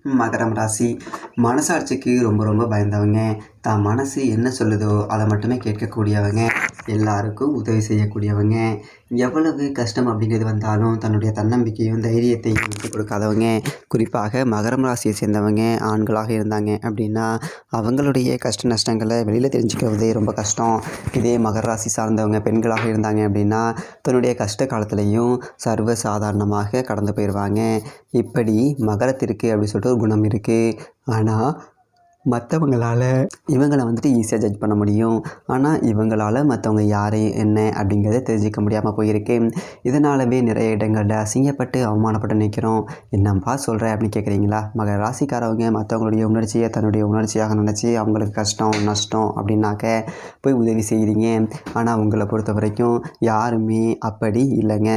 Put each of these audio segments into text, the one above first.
மகரம் ராசி மனசாட்சிக்கு ரொம்ப ரொம்ப பயந்தவங்க. தான் மனசு என்ன சொல்லுதோ அதை மட்டுமே கேட்கக்கூடியவங்க. எல்லாருக்கும் உதவி செய்யக்கூடியவங்க. எவ்வளவு கஷ்டம் அப்படிங்கிறது வந்தாலும் தன்னுடைய தன்னம்பிக்கையும் தைரியத்தையும் விட்டுக் கொடுக்காதவங்க. குறிப்பாக மகரம் ராசியை சேர்ந்தவங்க ஆண்களாக இருந்தாங்க அப்படின்னா அவங்களுடைய கஷ்ட நஷ்டங்களை வெளியில் தெரிஞ்சுக்கிறது ரொம்ப கஷ்டம். இதே மகர ராசி சார்ந்தவங்க பெண்களாக இருந்தாங்க அப்படின்னா தன்னுடைய கஷ்ட காலத்துலேயும் சர்வ சாதாரணமாக கடந்து போயிடுவாங்க. இப்படி மகரத்திற்கு அப்படி சொல்லிட்டு ஒரு குணம் இருக்குது. ஆனால் மற்றவங்களால் இவங்களை ஈஸியாக ஜட்ஜ் பண்ண முடியும். ஆனால் இவங்களால் மற்றவங்க யார் என்ன அப்படிங்கிறத தெரிஞ்சிக்க முடியாமல் போயிருக்கு. இதனாலவே நிறைய இடங்களில் அசிங்கப்பட்டு அவமானப்பட்டு நிற்கிறோம். என்னப்பா சொல்கிற அப்படின்னு கேட்குறீங்களா? மகர ராசிக்காரவங்க மற்றவங்களுடைய உணர்ச்சியை தன்னுடைய உணர்ச்சியாக நினச்சி அவங்களுக்கு கஷ்டம் நஷ்டம் அப்படின்னாக்க போய் உதவி செய்கிறீங்க. ஆனால் உங்களை பொறுத்த வரைக்கும் யாருமே அப்படி இல்லைங்க.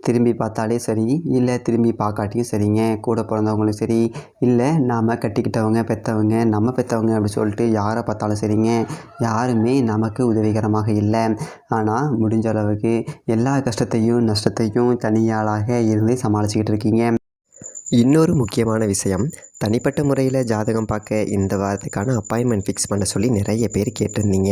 திரும்பி பார்த்தாலே சரி, இல்லை திரும்பி பார்க்காட்டியும் சரிங்க, கூட பிறந்தவங்களும் சரி, இல்லை நாம் கட்டிக்கிட்டவங்க பெற்றவங்க நம்ம பெற்றவங்க அப்படி சொல்லிட்டு யாரை பார்த்தாலும் சரிங்க, யாருமே நமக்கு உதவிகரமாக இல்லை. ஆனால் முடிஞ்ச அளவுக்கு எல்லா கஷ்டத்தையும் நஷ்டத்தையும் தனியாளாக இருந்து சமாளிச்சுக்கிட்டு இருக்கீங்க. இன்னொரு முக்கியமான விஷயம், தனிப்பட்ட முறையில் ஜாதகம் பார்க்க இந்த வாரத்துக்கான அப்பாயின்மெண்ட் ஃபிக்ஸ் பண்ண சொல்லி நிறைய பேர் கேட்டிருந்தீங்க.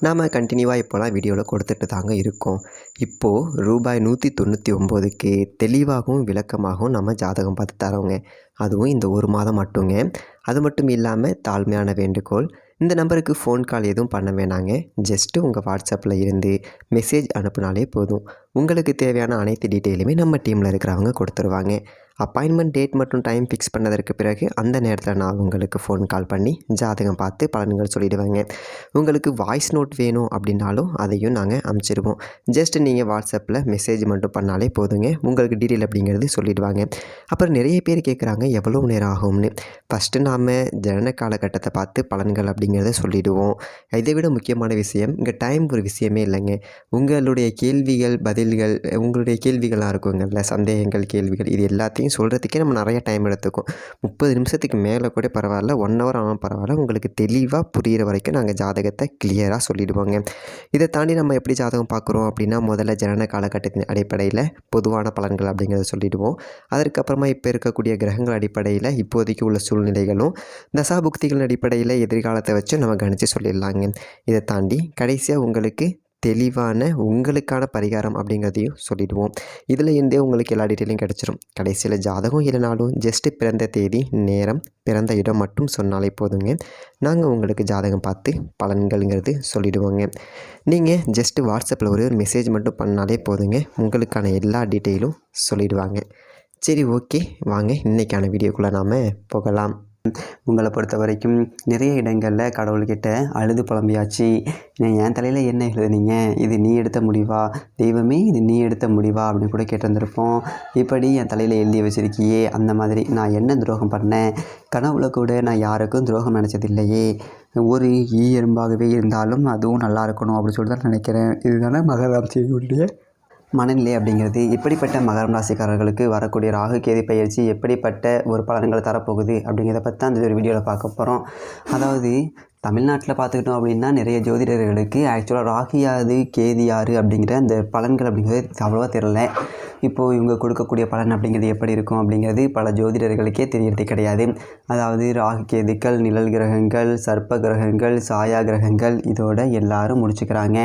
நாம் கண்டினியூவாக இப்போலாம் வீடியோவில் கொடுத்துட்டு தாங்க இருக்கோம். இப்போது ரூபாய் 199க்கு தெளிவாகவும் விளக்கமாகவும் நம்ம ஜாதகம் பார்த்து தரோங்க. அதுவும் இந்த ஒரு மாதம் மட்டுங்க. அது மட்டும் இல்லாமல் தாழ்மையான வேண்டுகோள், இந்த நம்பருக்கு ஃபோன் கால் எதுவும் பண்ண வேணாங்க. ஜஸ்ட்டு உங்கள் வாட்ஸ்அப்பில் இருந்து மெசேஜ் அனுப்புனாலே போதும். உங்களுக்கு தேவையான அனைத்து டீட்டெயிலுமே நம்ம டீமில் இருக்கிறவங்க கொடுத்துருவாங்க. அப்பாயின்மெண்ட் டேட் மற்றும் டைம் ஃபிக்ஸ் பண்ணதற்கு பிறகு அந்த நேரத்தில் நான் உங்களுக்கு ஃபோன் கால் பண்ணி ஜாதகம் பார்த்து பலன்கள் சொல்லிவிடுவேங்க. உங்களுக்கு வாய்ஸ் நோட் வேணும் அப்படின்னாலும் அதையும் நாங்கள் அனுப்பிச்சிடுவோம். ஜஸ்ட் நீங்கள் வாட்ஸ்அப்பில் மெசேஜ் மட்டும் பண்ணாலே போதுங்க. உங்களுக்கு டீட்டெயில் அப்படிங்கிறது சொல்லிவிடுவாங்க. அப்புறம் நிறைய பேர் கேட்குறாங்க எவ்வளோ நேரம் ஆகும்னு. ஃபஸ்ட்டு நாம் ஜனன காலகட்டத்தை பார்த்து பலன்கள் அப்படிங்கிறத சொல்லிவிடுவோம். இதை விட முக்கியமான விஷயம், இங்கே டைம் ஒரு விஷயமே இல்லைங்க. உங்களுடைய கேள்விகள் பதில்கள், உங்களுடைய கேள்விகளாக இருக்குங்கள்ல, சந்தேகங்கள் கேள்விகள், இது எல்லாத்தையும் சொல்கிறதுக்கே நம்ம நிறைய டைம் எடுத்துக்கும். 30 நிமிஷத்துக்கு மேலே கூட பரவாயில்ல, 1 ஹவர் ஆனாலும் பரவாயில்ல, உங்களுக்கு தெளிவாக புரிகிற வரைக்கும் நாங்கள் ஜாதகத்தை கிளியராக சொல்லிவிடுவோங்க. இதை தாண்டி நம்ம எப்படி ஜாதகம் பார்க்குறோம் அப்படின்னா, முதல்ல ஜனன காலகட்டத்தின் அடிப்படையில் பொதுவான பலன்கள் அப்படிங்கிறத சொல்லிவிடுவோம். அதற்கப்புறமா இப்போ இருக்கக்கூடிய கிரகங்கள் அடிப்படையில் இப்போதைக்கு உள்ள சூழ்நிலைகளும் தசாபுக்திகளின் அடிப்படையில் எதிர்காலத்தை வச்சு நம்ம கணித்து சொல்லிடலாங்க. இதை தாண்டி கடைசியாக உங்களுக்கு தெளிவான உங்களுக்கான பரிகாரம் அப்படிங்கிறதையும் சொல்லிவிடுவோம். இதில் இருந்தே உங்களுக்கு எல்லா டீட்டெயிலும் கிடச்சிரும். கடைசியில் ஜாதகம் இல்லைனாலும் ஜஸ்ட்டு பிறந்த தேதி நேரம் பிறந்த இடம் மட்டும் சொன்னாலே போதுங்க. நாங்கள் உங்களுக்கு ஜாதகம் பார்த்து பலன்கள்ங்கிறது சொல்லிவிடுவோங்க. நீங்கள் ஜஸ்ட்டு வாட்ஸ்அப்பில் ஒரு மெசேஜ் மட்டும் பண்ணாலே போதுங்க. உங்களுக்கான எல்லா டீட்டெயிலும் சொல்லிவிடுவாங்க. சரி, ஓகே, வாங்க இன்றைக்கான வீடியோக்குள்ளே நாம் போகலாம். உங்களை பொறுத்த வரைக்கும் நிறைய இடங்களில் கடவுள்கிட்ட அழுது புலம்பியாச்சு. என் தலையில் என்ன எழுதுனீங்க, இது நீ எடுத்த முடிவா, தெய்வமே இது நீ எடுத்த முடிவா அப்படின்னு கூட கேட்டிருந்திருப்போம். இப்படி என் தலையில் எழுதி வச்சிருக்கியே, அந்த மாதிரி நான் என்ன துரோகம் பண்ணேன், கனவுல கூட நான் யாருக்கும் துரோகம் நினச்சதில்லையே, ஒரு எறும்பாகவே இருந்தாலும் அதுவும் நல்லா இருக்கணும் அப்படின்னு சொல்லி தான் நினைக்கிறேன். இதுதானே மகர ராசியுடைய மனநிலை அப்படிங்கிறது. இப்படிப்பட்ட மகரம் ராசிக்காரர்களுக்கு வரக்கூடிய ராகு கேது பயிற்சி எப்படிப்பட்ட ஒரு பலன்களை தரப்போகுது அப்படிங்கிறத பற்றி தான் இந்த ஒரு வீடியோவில் பார்க்க போகிறோம். அதாவது தமிழ்நாட்டில் பார்த்துக்கிட்டோம் அப்படின்னா நிறைய ஜோதிடர்களுக்கு ஆக்சுவலாக ராகு யாது கேது யார் அப்படிங்கிற அந்த பலன்கள் அப்படிங்கிறது அவ்வளோவா தெரியல. இப்போது இவங்க கொடுக்கக்கூடிய பலன் அப்படிங்கிறது எப்படி இருக்கும் அப்படிங்கிறது பல ஜோதிடர்களுக்கே தெரியறது கிடையாது. அதாவது ராகு கேதுக்கள், நிழல் கிரகங்கள், சர்ப்ப கிரகங்கள், சாயா கிரகங்கள், இதோட எல்லாரும் முடிச்சுக்கிறாங்க.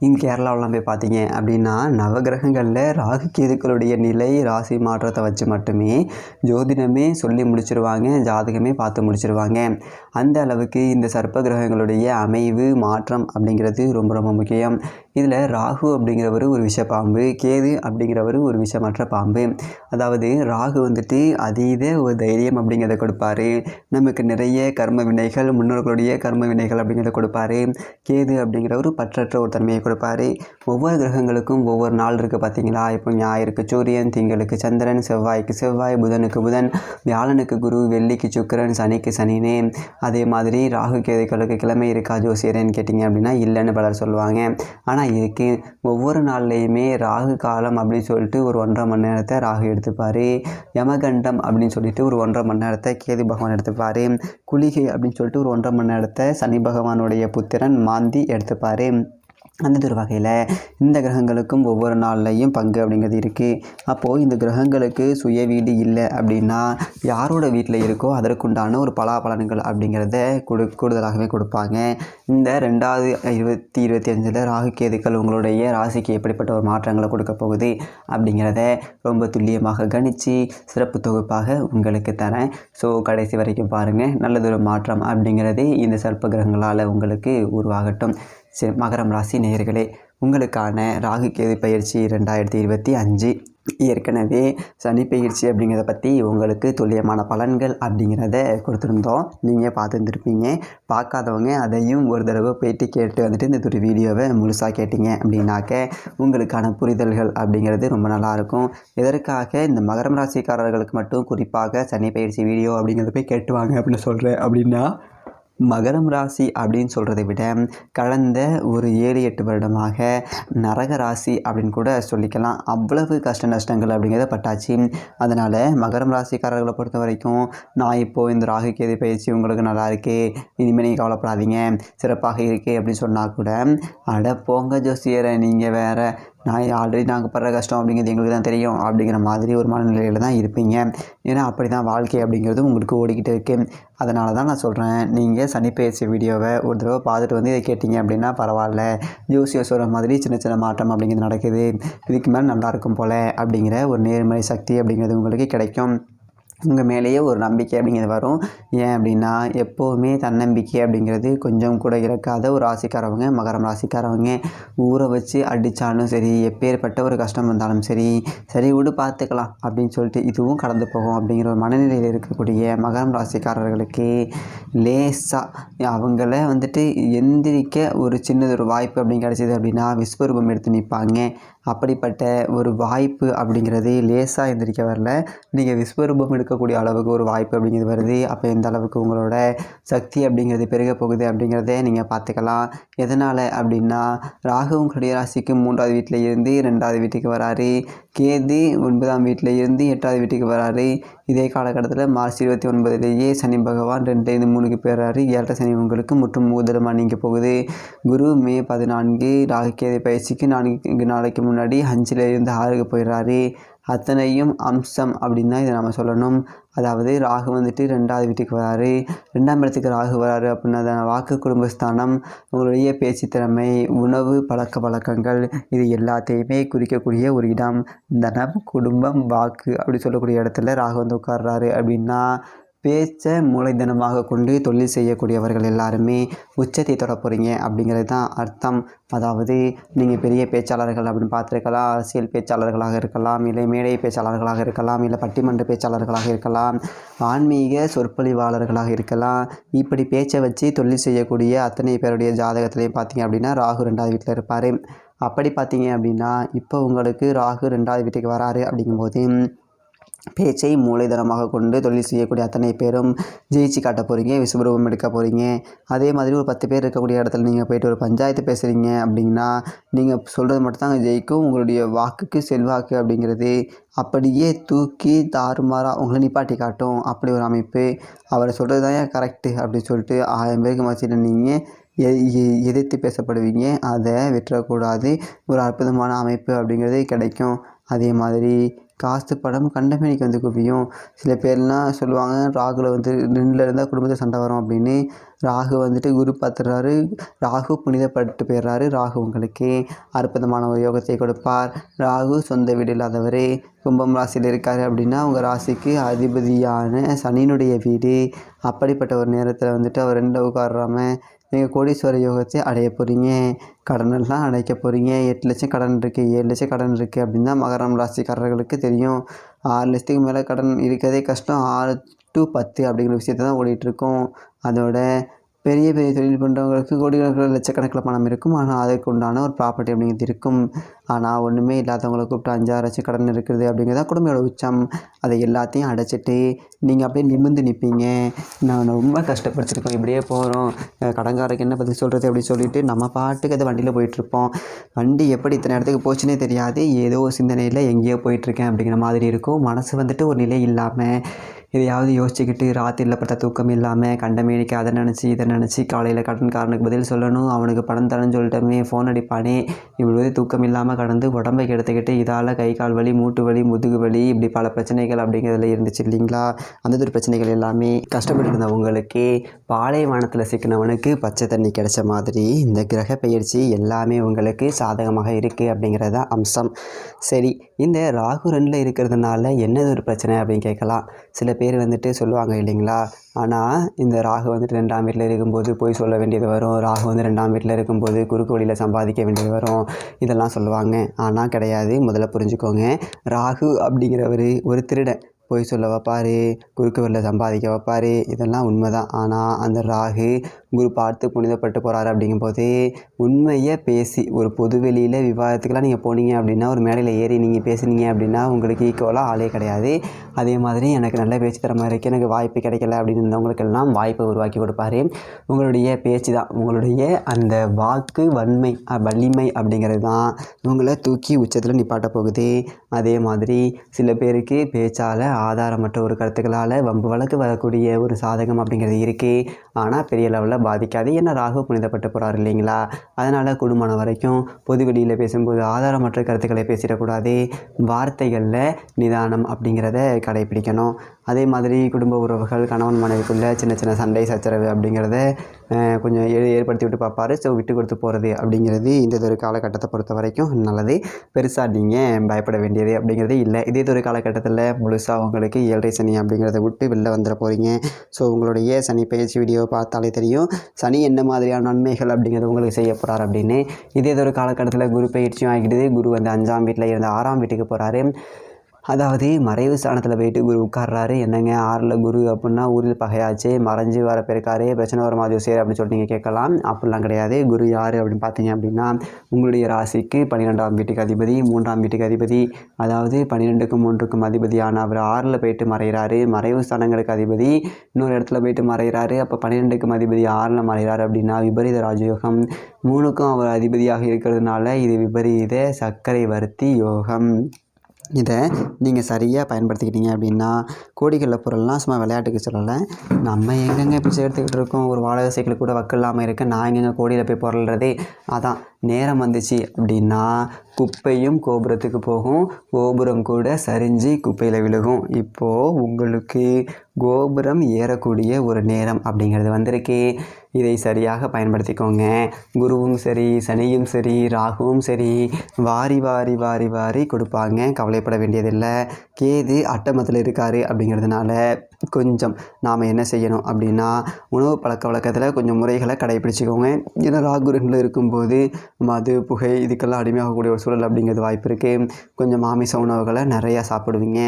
இங்கே கேரளாவெலாம் போய் பார்த்தீங்க அப்படின்னா நவகிரகங்களில் ராகு கேதுக்களுடைய நிலை ராசி மாற்றத்தை வச்சு மட்டுமே ஜோதிடமே சொல்லி முடிச்சிருவாங்க, ஜாதகமே பார்த்து முடிச்சிருவாங்க. அந்த அளவுக்கு இந்த சர்ப்ப கிரகங்களுடைய அமைவு மாற்றம் அப்படிங்கிறது ரொம்ப ரொம்ப முக்கியம். இதில் ராகு அப்படிங்கிறவர் ஒரு விஷப்பாம்பு, கேது அப்படிங்கிறவர் ஒரு விஷமற்ற பாம்பு. அதாவது ராகு அதீத ஒரு தைரியம் அப்படிங்கிறத கொடுப்பாரு, நமக்கு நிறைய கர்ம வினைகள், முன்னோர்களுடைய கர்ம வினைகள் அப்படிங்கிறத கொடுப்பாரு. கேது அப்படிங்கிறவர் பற்றற்ற ஒரு தன்மையை கொடுப்பாரு. ஒவ்வொரு கிரகங்களுக்கும் ஒவ்வொரு நாள் இருக்குது பார்த்தீங்களா. இப்போ ஞாயிறுக்கு சூரியன், திங்களுக்கு சந்திரன், செவ்வாய்க்கு செவ்வாய், புதனுக்கு புதன், வியாழனுக்கு குரு, வெள்ளிக்கு சுக்கிரன், சனிக்கு சனினே. அதே மாதிரி ராகு கேதுக்களுக்கு கிழமை இருக்கா ஜோசியரேன்னு கேட்டிங்க அப்படின்னா இல்லைன்னு பலர் சொல்லுவாங்க. ஆனால் இருக்குது. ஒவ்வொரு நாள்லையுமே ராகு காலம் அப்படின்னு சொல்லிட்டு ஒரு 1.5 மணி நேரத்தை ராகு எடுத்துப்பார். யமகண்டம் அப்படின்னு சொல்லிட்டு ஒரு 1.5 மணி நேரத்தை கேது பகவான் எடுத்துப்பார். குளிகை அப்படின்னு சொல்லிட்டு ஒரு 1.5 மணி நேரத்தை சனி பகவானுடைய புத்திரன் மாந்தி எடுத்துப்பார். அந்த ஒரு வகையில் இந்த கிரகங்களுக்கும் ஒவ்வொரு நாள்லையும் பங்கு அப்படிங்கிறது இருக்குது. அப்போது இந்த கிரகங்களுக்கு சுய வீடு இல்லை அப்படின்னா யாரோட வீட்டில் இருக்கோ அதற்குண்டான ஒரு பலாபலன்கள் அப்படிங்கிறத கூடுதலாகவே கொடுப்பாங்க. இந்த 2025 ராகு கேதுக்கள் உங்களுடைய ராசிக்கு எப்படிப்பட்ட ஒரு மாற்றங்களை கொடுக்க போகுது அப்படிங்கிறத ரொம்ப துல்லியமாக கணித்து சிறப்பு தொகுப்பாக உங்களுக்கு தரேன். ஸோ கடைசி வரைக்கும் பாருங்கள். நல்லதொரு மாற்றம் அப்படிங்கிறது இந்த சர்ப்ப கிரகங்களால் உங்களுக்கு உருவாகட்டும். சரி, மகரம் ராசி நேயர்களே, உங்களுக்கான ராகு கேது பயிற்சி 2025 ஏற்கனவே சனி பயிற்சி அப்படிங்கிறத பற்றி உங்களுக்கு துல்லியமான பலன்கள் அப்படிங்கிறத கொடுத்துருந்தோம். நீங்கள் பார்த்துருந்துருப்பீங்க. பார்க்காதவங்க அதையும் ஒரு தடவை போயிட்டு கேட்டு வந்துட்டு இந்த ஒரு வீடியோவை முழுசாக கேட்டிங்க அப்படின்னாக்க உங்களுக்கான புரிதல்கள் அப்படிங்கிறது ரொம்ப நல்லாயிருக்கும். இதற்காக இந்த மகரம் ராசிக்காரர்களுக்கு மட்டும் குறிப்பாக சனி பயிற்சி வீடியோ அப்படிங்கிறத போய் கேட்டுவாங்க அப்படின்னு சொல்கிறேன். அப்படின்னா மகரம் ராசி அப்படின்னு சொல்கிறத விட கடந்த ஒரு 7-8 வருடமாக நரக ராசி அப்படின்னு கூட சொல்லிக்கலாம். அவ்வளவு கஷ்ட நஷ்டங்கள் அப்படிங்கிறத பட்டாச்சு. அதனால் மகரம் ராசிக்காரர்களை பொறுத்த வரைக்கும் நான் இப்போது இந்த ராகு கேது பயிற்சி உங்களுக்கு நல்லா இருக்கே, இனிமேல் நீங்கள் கவலைப்படாதீங்க, சிறப்பாக இருக்கே அப்படின்னு சொன்னால் கூட அட போங்க ஜோசியரை, நீங்கள் வேறு, ஆல்ரெடி நாங்கள் படுற கஷ்டம் அப்படிங்கிறது எங்களுக்கு தான் தெரியும் அப்படிங்கிற மாதிரி ஒரு மனநிலையில் தான் இருப்பீங்க. ஏன்னா அப்படி தான் வாழ்க்கை அப்படிங்கிறது உங்களுக்கு ஓடிக்கிட்டு இருக்குது. அதனால தான் நான் சொல்கிறேன், நீங்கள் சனி பயிற்சி வீடியோவை ஒரு தடவை பார்த்துட்டு வந்து இதை கேட்டிங்க அப்படின்னா பரவாயில்ல, ஜோசியர் சொல்கிற மாதிரி சின்ன சின்ன மாற்றம் அப்படிங்கிறது நடக்குது, இதுக்கு மேலே நல்லாயிருக்கும் போல் அப்படிங்கிற ஒரு நேர்மறை சக்தி அப்படிங்கிறது உங்களுக்கு கிடைக்கும். உங்கள் மேலேயே ஒரு நம்பிக்கை அப்படிங்கிறது வரும். ஏன் அப்படின்னா எப்போவுமே தன்னம்பிக்கை அப்படிங்கிறது கொஞ்சம் கூட இறக்காத ஒரு ராசிக்காரவங்க மகரம் ராசிக்காரவங்க. ஊரை வச்சு அடித்தாலும் சரி, எப்பேற்பட்ட ஒரு கஷ்டம் வந்தாலும் சரி, சரி விடு பார்த்துக்கலாம் அப்படின்னு சொல்லிட்டு இதுவும் கடந்து போகும் அப்படிங்கிற ஒரு மனநிலையில் இருக்கக்கூடிய மகரம் ராசிக்காரர்களுக்கு லேசாக அவங்கள வந்துட்டு எந்திரிக்க ஒரு சின்னதொரு வாய்ப்பு அப்படின்னு கிடச்சிது அப்படின்னா விஸ்வரூபம் எடுத்து நிற்பாங்க. அப்படிப்பட்ட ஒரு வாய்ப்பு அப்படிங்கிறது லேசாக எந்திரிக்க வரல, நீங்கள் விஸ்வரூபம் எடுக்கக்கூடிய அளவுக்கு ஒரு வாய்ப்பு அப்படிங்கிறது வருது. அப்போ எந்த அளவுக்கு உங்களோட சக்தி அப்படிங்கிறது பெருக போகுது அப்படிங்கிறத நீங்கள் பார்த்துக்கலாம். எதனால் அப்படின்னா ராகு உங்களுடைய ராசிக்கு 3வது வீட்டில் இருந்து 2வது வீட்டுக்கு வராரு, கேது 9ஆம் வீட்டில் இருந்து 8வது வீட்டுக்கு வராரு. இதே காலகட்டத்தில் மார்ச் 29 சனி பகவான் 2-3க்கு போயிடுறாரு. 7 சனி உங்களுக்கு முற்றும் மூதலமாக நீங்க போகுது. குரு மே 14 ராகு கேது பயிற்சிக்கு 4 நாளைக்கு முன்னாடி 5ல் இருந்து 6க்கு போயிடுறாரு. அத்தனையும் அம்சம் அப்படின்னு தான் இதை நம்ம சொல்லணும். அதாவது ராகு வந்துட்டு 2வது வீட்டுக்கு வராரு, 2ஆம் இடத்துக்கு ராகு வராரு அப்படின்னா அதான வாக்கு குடும்பஸ்தானம், உங்களுடைய பேச்சு திறமை, உணவு பழக்க வழக்கங்கள், இது எல்லாத்தையுமே குறிக்கக்கூடிய ஒரு இடம். தனம், குடும்பம், வாக்கு அப்படி சொல்லக்கூடிய இடத்துல ராகு வந்து உட்கார்றாரு அப்படின்னா பேச்சை மூளைதனமாக கொண்டு தொழில் செய்யக்கூடியவர்கள் எல்லாருமே உச்சத்தை தொட போகிறீங்க அப்படிங்கிறது தான் அர்த்தம். அதாவது நீங்கள் பெரிய பேச்சாளர்கள் அப்படின்னு பார்த்துருக்கலாம், அரசியல் பேச்சாளர்களாக இருக்கலாம், இல்லை மேடை பேச்சாளர்களாக இருக்கலாம், இல்லை பட்டிமன்ற பேச்சாளர்களாக இருக்கலாம், ஆன்மீக சொற்பொழிவாளர்களாக இருக்கலாம். இப்படி பேச்சை வச்சு தொழில் செய்யக்கூடிய அத்தனை பேருடைய ஜாதகத்திலையும் பார்த்தீங்க அப்படின்னா ராகு 2வது வீட்டில் இருப்பார். அப்படி பார்த்தீங்க அப்படின்னா இப்போ உங்களுக்கு ராகு 2வது வீட்டுக்கு வராரு அப்படிங்கும்போது பேச்சை மூளைதனமாக கொண்டு தொழில் செய்யக்கூடிய அத்தனை பேரும் ஜெயிச்சு காட்ட போகிறீங்க, விஸ்வரூபம் எடுக்க போகிறீங்க. அதே மாதிரி ஒரு 10 பேர் இருக்கக்கூடிய இடத்துல நீங்கள் போய்ட்டு ஒரு பஞ்சாயத்து பேசுகிறீங்க அப்படின்னா நீங்கள் சொல்கிறது மட்டும் தான் ஜெயிக்கும். உங்களுடைய வாக்குக்கு செல்வாக்கு அப்படிங்கிறது அப்படியே தூக்கி தாறுமாறாக உங்களை நிப்பாட்டி காட்டும். அப்படி ஒரு அமைப்பு. அவர் சொல்கிறது தான் கரெக்டு அப்படின்னு சொல்லிட்டு 1000 பேருக்கு மத்தியில் நீங்கள் எதிர்த்து பேசப்படுவீங்க. அதை விட்டுறக்கூடாது. ஒரு அற்புதமான அமைப்பு அப்படிங்கிறது கிடைக்கும். அதே மாதிரி காசு படம் கண்டமேனிக்கு வந்து குவியும். சில பேர்லாம் சொல்லுவாங்க ராகுல வந்து 2ல் இருந்தால் குடும்பத்தில் சண்டை வரும் அப்படின்னு. ராகு வந்துட்டு குரு பார்த்துடுறாரு, ராகு புனிதப்பட்டு போயிடுறாரு. ராகு உங்களுக்கு அற்புதமான ஒரு யோகத்தை கொடுப்பார். ராகு சொந்த வீடு இல்லாதவர், கும்பம் ராசியில் இருக்கார் அப்படின்னா உங்கள் ராசிக்கு அதிபதியான சனியினுடைய வீடு. அப்படிப்பட்ட ஒரு நேரத்தில் வந்துட்டு அவர் 2 உட்காராமல் நீங்கள் கோடீஸ்வர யோகத்தை அடைய போகிறீங்க. கடனெல்லாம் அடைக்க போகிறீங்க. 8 லட்சம் கடன் இருக்குது, 7 லட்சம் கடன் இருக்குது அப்படின்னு தான் மகரம் ராசிக்காரர்களுக்கு தெரியும். 6 லட்சத்துக்கு மேலே கடன் இருக்கிறதே கஷ்டம். 6 to 10 அப்படிங்கிற விஷயத்தை தான் ஓடிட்டுருக்கோம். அதோட பெரிய பெரிய தொழில் பண்ணுறவங்களுக்கு கோடிக்கணக்கில் லட்சக்கணக்கில் பணம் இருக்கும். ஆனால் அதற்கு உண்டான ஒரு ப்ராப்பர்ட்டி அப்படிங்கிறது இருக்கும். ஆனால் ஒன்றுமே இல்லாதவங்களை கூப்பிட்டு 5-6 லட்சம் கடன் இருக்குது அப்படிங்கிறத குடும்பத்தோட உச்சம். அதை எல்லாத்தையும் அடைச்சிட்டு நீங்கள் அப்படியே நிமிர்ந்து நிற்பீங்க. நான் ரொம்ப கஷ்டப்பட்டுருக்கோம், இப்படியே போகிறோம், கடன்காரருக்கு என்ன பதில் சொல்கிறது அப்படின்னு சொல்லிட்டு நம்ம பாட்டுக்கு அதை வண்டியில் போயிட்டுருப்போம். வண்டி எப்படி இத்தனை இடத்துக்கு போச்சுன்னே தெரியாது. ஏதோ சிந்தனையில் எங்கேயோ போயிட்டுருக்கேன் அப்படிங்கிற மாதிரி இருக்கும். மனசு வந்துட்டு ஒரு நிலை இல்லாமல் இதையாவது யோசிச்சுக்கிட்டு ராத்திரியில் பட்ட தூக்கம் இல்லாமல் கண்டமேனிக்கு அதை நினச்சி இதை நினச்சி காலையில் கடன்காரனுக்கு பதில் சொல்லணும், அவனுக்கு பணம் தரேன்னு சொல்லிட்டோமே ஃபோன் அடிப்பானே, இப்படி தூக்கம் இல்லாமல் கடந்து உடம்பை கெடுத்துக்கிட்டு இதால் கை கால் வலி, மூட்டு வலி, முதுகு வலி, இப்படி பல பிரச்சனைகள் அப்படிங்கிறதுல இருந்துச்சு இல்லைங்களா. அந்த ஒரு பிரச்சனைகள் எல்லாமே கஷ்டப்பட்டு இருந்தவங்களுக்கு பாலைவனத்தில் சிக்கினவனுக்கு பச்சை தண்ணி கிடைச்ச மாதிரி இந்த கிரக பெயர்ச்சி எல்லாமே உங்களுக்கு சாதகமாக இருக்குது அப்படிங்கிறத அம்சம். சரி, இந்த ராகு 2ல் இருக்கிறதுனால என்னது ஒரு பிரச்சனை அப்படின்னு கேட்கலாம். சில பேர் சொல்லுவாங்க இல்லைங்களா, ஆனால் இந்த ராகு 2ஆம் வீட்டில் இருக்கும்போது போய் சொல்ல வேண்டியது வரும், ராகு 2ஆம் வீட்டில் இருக்கும்போது குறுக்கு வழியில் சம்பாதிக்க வேண்டியது வரும், இதெல்லாம் சொல்லுவாங்க. ஆனால் கிடையாது. முதல்ல புரிஞ்சுக்கோங்க, ராகு அப்படிங்கிறவர் ஒரு திருடன், போய் சொல்ல வைப்பார், குறுக்கு வழியில் சம்பாதிக்க வைப்பார், இதெல்லாம் உண்மை தான். ஆனால் அந்த ராகு குரு பார்த்து புனிதப்பட்டு போகிறாரு அப்படிங்கும்போது உண்மையை பேசி ஒரு பொதுவெளியில் விவாதத்துக்கெல்லாம் நீங்கள் போனீங்க அப்படின்னா, ஒரு மேடையில் ஏறி நீங்கள் பேசுனீங்க அப்படின்னா உங்களுக்கு ஈக்குவலாக ஆளே கிடையாது. அதே மாதிரி எனக்கு நல்ல பேச்சு திறமை இருக்குது, எனக்கு வாய்ப்பு கிடைக்கல அப்படின்னு இருந்தவங்களுக்கெல்லாம் வாய்ப்பை உருவாக்கி கொடுப்பாரு. உங்களுடைய பேச்சு தான், உங்களுடைய அந்த வாக்கு வலிமை அப்படிங்கிறது தான் உங்களை தூக்கி உச்சத்தில் நிப்பாட்ட போகுது. அதே மாதிரி சில பேருக்கு பேச்சால் ஆதாரமற்ற ஒரு கருத்துக்களால் வம்பு வழக்கு வரக்கூடிய ஒரு சாதகம் அப்படிங்கிறது இருக்குது. ஆனால் பெரிய லெவலில் பாதிக்காது. ஏன்னா ராகு புனிதப்பட்டு போகிறார் இல்லைங்களா. அதனால் குடும்பம் வரைக்கும் பொது வெளியில் பேசும்போது ஆதாரமற்ற கருத்துக்களை பேசிடக்கூடாது. வார்த்தைகளில் நிதானம் அப்படிங்கிறத கடைப்பிடிக்கணும். அதே மாதிரி குடும்ப உறவுகள் கணவன் மனைவிக்குள்ளே சின்ன சின்ன சண்டை சச்சரவு அப்படிங்கிறத கொஞ்சம் ஏற்படுத்தி விட்டு பார்ப்பார். ஸோ விட்டு கொடுத்து போகிறது அப்படிங்கிறது இந்த ஒரு காலகட்டத்தை பொறுத்த வரைக்கும் நல்லது. பெருசாக நீங்கள் பயப்பட வேண்டியது அப்படிங்கிறது இல்லை. இதே ஒரு காலகட்டத்தில் முழுசாக உங்களுக்கு 7.5 சனி அப்படிங்கிறத விட்டு வெளில வந்துட போகிறீங்க. ஸோ உங்களுடைய சனி பயிற்சி வீடியோவை பார்த்தாலே தெரியும் சனி என்ன மாதிரியான நன்மைகள் அப்படிங்கிறது உங்களுக்கு செய்ய போகிறார் அப்படின்னு. இதே ஒரு காலகட்டத்தில் குரு பயிற்சியும் ஆகிடுது. குரு 5ஆம் வீட்டில் இருந்து 6ஆம் வீட்டுக்கு போகிறாரு. அதாவது மறைவு ஸ்தானத்தில் போயிட்டு குரு உட்கார்றாரு. என்னங்க 6ல் குரு அப்படின்னா ஊரில் பகையாச்சு, மறைஞ்சு வர பெருக்காரே, பிரச்சனை வருமா ஜோசியர் அப்படின்னு சொல்லிட்டு நீங்கள் கேட்கலாம். அப்படிலாம் கிடையாது. குரு யார் அப்படின்னு பார்த்தீங்க அப்படின்னா உங்களுடைய ராசிக்கு 12ஆம் வீட்டுக்கு அதிபதி, 3ஆம் வீட்டுக்கு அதிபதி. அதாவது 12க்கும் 3க்கும் அதிபதியான அவர் 6ல் போயிட்டு மறைகிறாரு. மறைவு ஸ்தானங்களுக்கு அதிபதி இன்னொரு இடத்துல போயிட்டு மறைகிறாரு. அப்போ 12க்கும் அதிபதி 6ல் மறைகிறாரு அப்படின்னா விபரீத ராஜயோகம். 3க்கும் அவர் அதிபதியாக இருக்கிறதுனால இது விபரீத சர்க்கரை வர்த்தி யோகம். இதை நீங்கள் சரியாக பயன்படுத்திக்கிட்டீங்க அப்படின்னா கோடிகளில் பொருள்லாம் சும்மா விளையாட்டுக்கு சொல்லலை. நம்ம எங்கெங்கே இப்போ சேர்த்துக்கிட்டு இருக்கோம், ஒரு வாடகை சைக்கிள் கூட வக்கில்லாமல் இருக்கேன், நான் எங்கெங்கே கோடியில் போய் பொருள்றதே. அதான் நேரம் வந்துச்சு அப்படின்னா குப்பையும் கோபுரத்துக்கு போகும், கோபுரம் கூட சரிஞ்சு குப்பையில் விழுகும். இப்போது உங்களுக்கு கோபுரம் ஏறக்கூடிய ஒரு நேரம் அப்படிங்கிறது வந்திருக்கு. இதை சரியாக பயன்படுத்திக்கோங்க. குருவும் சரி, சனியும் சரி, ராகுவும் சரி வாரி வாரி வாரி வாரி கொடுப்பாங்க. கவலைப்பட வேண்டியதில்லை. கேது அட்டமத்தில் இருக்கார் அப்படிங்கிறதுனால கொஞ்சம் நாம் என்ன செய்யணும் அப்படின்னா உணவு பழக்க வழக்கத்தில் கொஞ்சம் முறைகளை கடைப்பிடிச்சிக்கோங்க. ஏன்னா ராகு 2ல் இருக்கும்போது மது புகை இதுக்கெல்லாம் அடிமையாகக்கூடிய ஒரு சூழல் அப்படிங்கிறது வாய்ப்பு இருக்குது. கொஞ்சம் மாமிச உணவுகளை நிறையா சாப்பிடுவீங்க.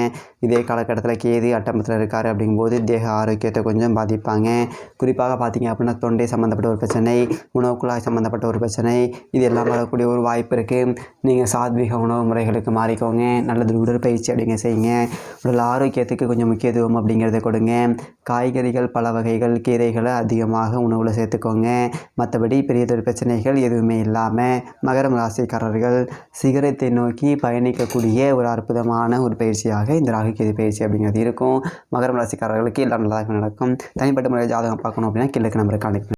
இதே காலகட்டத்தில் கேது அட்டமத்தில் இருக்கார் அப்படிங்கும்போது தேக ஆரோக்கியத்தை கொஞ்சம் பாதிப்பாங்க. குறிப்பாக பார்த்தீங்க அப்படின்னா தொண்டை சம்மந்தப்பட்ட ஒரு பிரச்சனை, உணவு குழாய் சம்மந்தப்பட்ட ஒரு பிரச்சனை, இது எல்லாம் வரக்கூடிய ஒரு வாய்ப்பு இருக்குது. நீங்கள் சாத்வீக உணவு முறைகளுக்கு மாறிக்கோங்க. நல்லது உடற்பயிற்சி அப்படிங்க செய்யுங்க. உடல் ஆரோக்கியத்துக்கு கொஞ்சம் முக்கியத்துவம் அப்படிங்கிறத கொடுங்க. காய்கறிகள், பல வகைகள், கீரைகளை அதிகமாக உணவில் சேர்த்துக்கோங்க. மற்றபடி பெரியதொரு பிரச்சனைகள் எதுவுமே இல்லாமல் மகரம் ராசிக்காரர்கள் சிகரத்தை நோக்கி பயணிக்கக்கூடிய ஒரு அற்புதமான ஒரு பயிற்சியாக இந்த ராகு கேது பயிற்சி அப்படிங்கிறது இருக்கும். மகரம் ராசிக்காரர்களுக்கு எல்லாம் நல்லதாக நடக்கும். தனிப்பட்ட முறையில் ஜாதகம் பார்க்கணும் அப்படின்னா கீழே நம்பரை கான்டெக்ட்